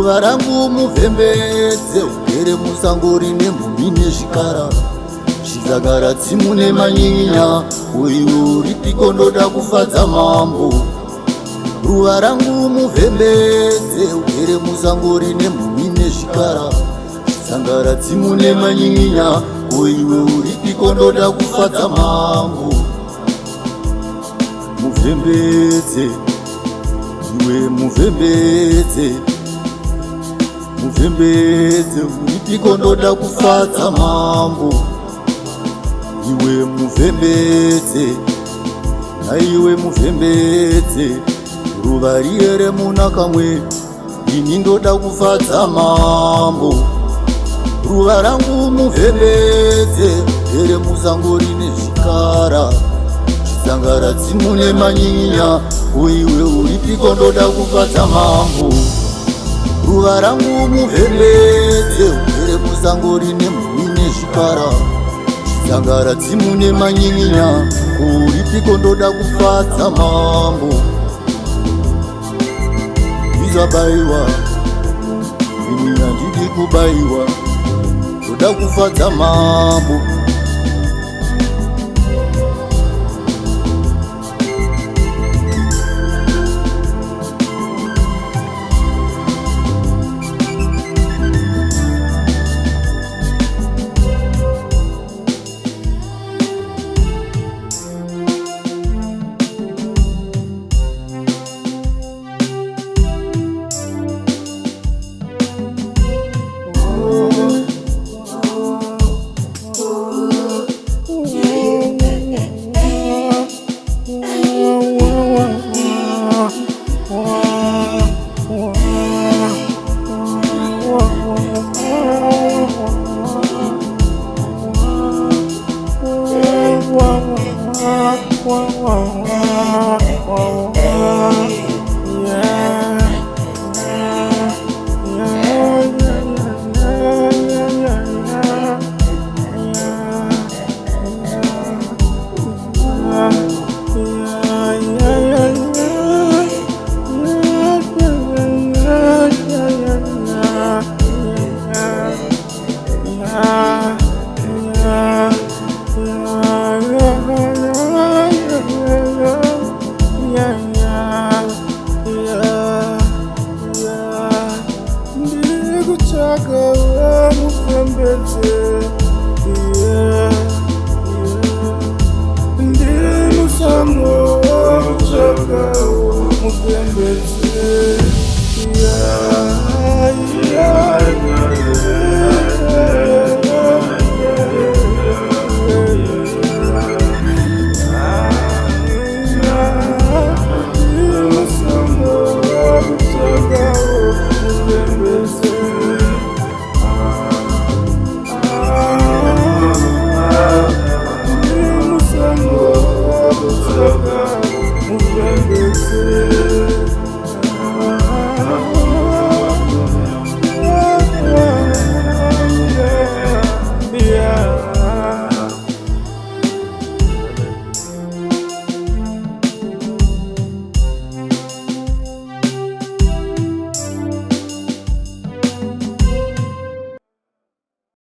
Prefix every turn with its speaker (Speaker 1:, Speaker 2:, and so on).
Speaker 1: ruva rangu muvhembedze, ugere musango rine mhumbi nezvikara. Chizagara tsimu nemanyinya, uiwe uripiko ndoda kufadza mambo. Ruva rangu muvhembedze, ugere musango rine mhumbi nezvikara. Chizagara tsimu nemanyinya, uiwe uripiko ndoda kufadza mambo. Muvhembedze, iwe muvhembedze, muvhembedze, uripiko ndoda kufadza mambo. Iwe muvhembedze, naiwe muvhembedze, ruva riere muna kamwe, ini ndoda kufadza mambo. Ruva rangu muvhembedze, ugere musango rine zvikara. Chizagara tsimu nemanyinya, uiwe uripiko ndoda kufadza mambo. Ruva rangu muvhembedze, ugere musango rine mhumbi nezvikara. Chizagara tsimu nemanyinya, uripiko ndoda kufadza mambo. Ndizabaiwa, ini handidi kubaiwa, ndoda kufadza mambo.
Speaker 2: Yeah.